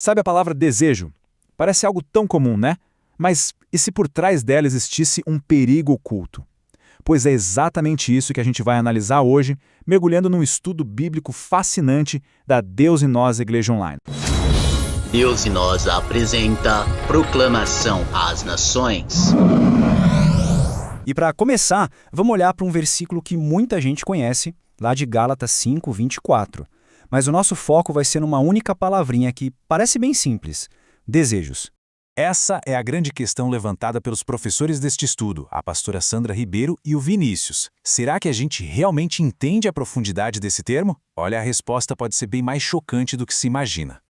Sabe a palavra desejo? Parece algo tão comum, né? Mas e se por trás dela existisse um perigo oculto? Pois é exatamente isso que a gente vai analisar hoje, mergulhando num estudo bíblico fascinante da Deus em Nós Igreja Online. Deus em Nós apresenta Proclamação às Nações. E para começar, vamos olhar para um versículo que muita gente conhece, lá de Gálatas 5:24. Mas o nosso foco vai ser numa única palavrinha que parece bem simples: desejos. Essa é a grande questão levantada pelos professores deste estudo, a pastora Sandra Ribeiro e o Vinícius. Será que a gente realmente entende a profundidade desse termo? Olha, a resposta pode ser bem mais chocante do que se imagina.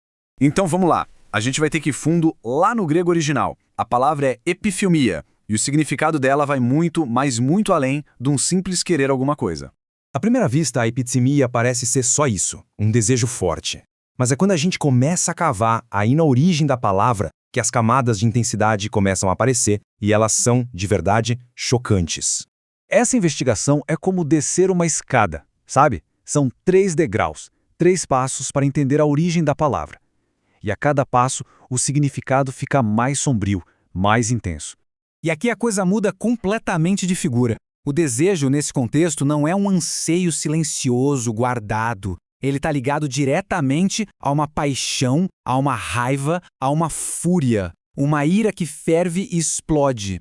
Então vamos lá. A gente vai ter que ir fundo lá no grego original. A palavra é epifilmia, e o significado dela vai muito, mas muito além de um simples querer alguma coisa. À primeira vista, a epitimia parece ser só isso, um desejo forte. Mas é quando a gente começa a cavar aí na origem da palavra que as camadas de intensidade começam a aparecer e elas são, de verdade, chocantes. Essa investigação é como descer uma escada, sabe? São 3 degraus, 3 passos para entender a origem da palavra. E a cada passo, o significado fica mais sombrio, mais intenso. E aqui a coisa muda completamente de figura. O desejo, nesse contexto, não é um anseio silencioso, guardado. Ele está ligado diretamente a uma paixão, a uma raiva, a uma fúria, uma ira que ferve e explode.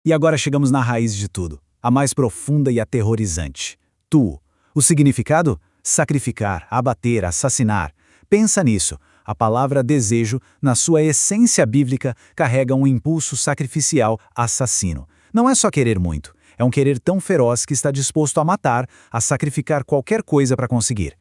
E agora chegamos na raiz de tudo, a mais profunda e aterrorizante. O significado? Sacrificar, abater, assassinar. Pensa nisso. A palavra desejo, na sua essência bíblica, carrega um impulso sacrificial assassino. Não é só querer muito. É um querer tão feroz que está disposto a matar, a sacrificar qualquer coisa para conseguir.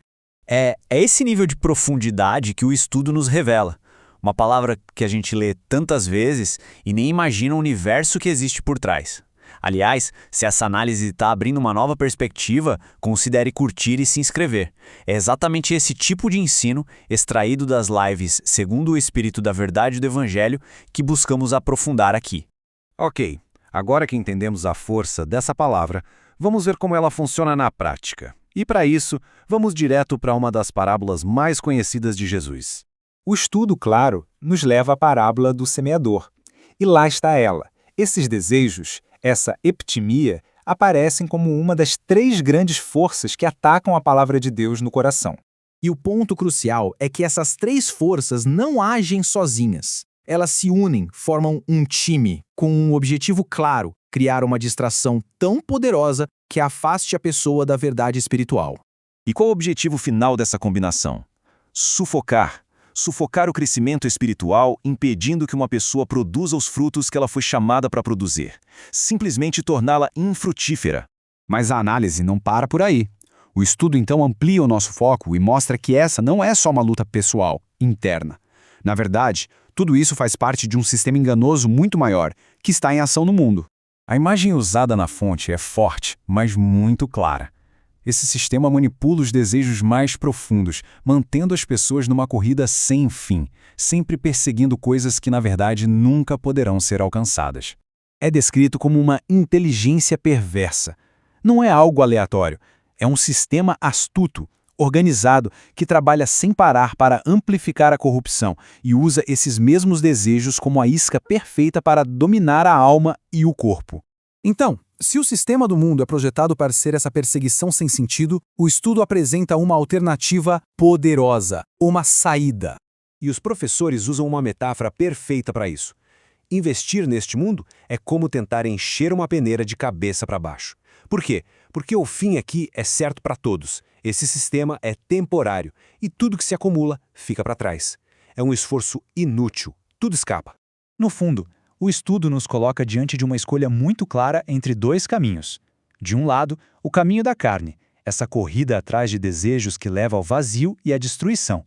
É esse nível de profundidade que o estudo nos revela. Uma palavra que a gente lê tantas vezes e nem imagina o universo que existe por trás. Aliás, se essa análise está abrindo uma nova perspectiva, considere curtir e se inscrever. É exatamente esse tipo de ensino, extraído das lives segundo o Espírito da Verdade do Evangelho, que buscamos aprofundar aqui. Ok, agora que entendemos a força dessa palavra, vamos ver como ela funciona na prática. E para isso, vamos direto para uma das parábolas mais conhecidas de Jesus. O estudo, claro, nos leva à parábola do semeador. E lá está ela. Esses desejos, essa epitimia, aparecem como uma das 3 grandes forças que atacam a palavra de Deus no coração. E o ponto crucial é que essas 3 forças não agem sozinhas. Elas se unem, formam um time, com um objetivo claro: criar uma distração tão poderosa que afaste a pessoa da verdade espiritual. E qual o objetivo final dessa combinação? Sufocar o crescimento espiritual, impedindo que uma pessoa produza os frutos que ela foi chamada para produzir. Simplesmente torná-la infrutífera. Mas a análise não para por aí. O estudo então amplia o nosso foco e mostra que essa não é só uma luta pessoal, interna. Na verdade, tudo isso faz parte de um sistema enganoso muito maior, que está em ação no mundo. A imagem usada na fonte é forte, mas muito clara. Esse sistema manipula os desejos mais profundos, mantendo as pessoas numa corrida sem fim, sempre perseguindo coisas que, na verdade, nunca poderão ser alcançadas. É descrito como uma inteligência perversa. Não é algo aleatório, é um sistema astuto, organizado, que trabalha sem parar para amplificar a corrupção e usa esses mesmos desejos como a isca perfeita para dominar a alma e o corpo. Então, se o sistema do mundo é projetado para ser essa perseguição sem sentido, o estudo apresenta uma alternativa poderosa, uma saída. E os professores usam uma metáfora perfeita para isso. Investir neste mundo é como tentar encher uma peneira de cabeça para baixo. Por quê? Porque o fim aqui é certo para todos. Esse sistema é temporário e tudo que se acumula fica para trás. É um esforço inútil, tudo escapa. No fundo, o estudo nos coloca diante de uma escolha muito clara entre 2 caminhos. De um lado, o caminho da carne, essa corrida atrás de desejos que leva ao vazio e à destruição.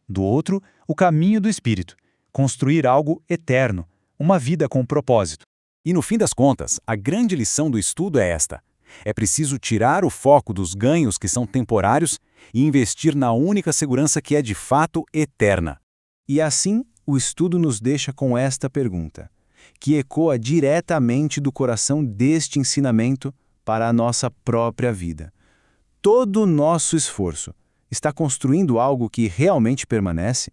Do outro, o caminho do espírito, construir algo eterno, uma vida com propósito. E no fim das contas, a grande lição do estudo é esta: é preciso tirar o foco dos ganhos que são temporários e investir na única segurança que é de fato eterna. E assim, o estudo nos deixa com esta pergunta, que ecoa diretamente do coração deste ensinamento para a nossa própria vida. Todo o nosso esforço está construindo algo que realmente permanece?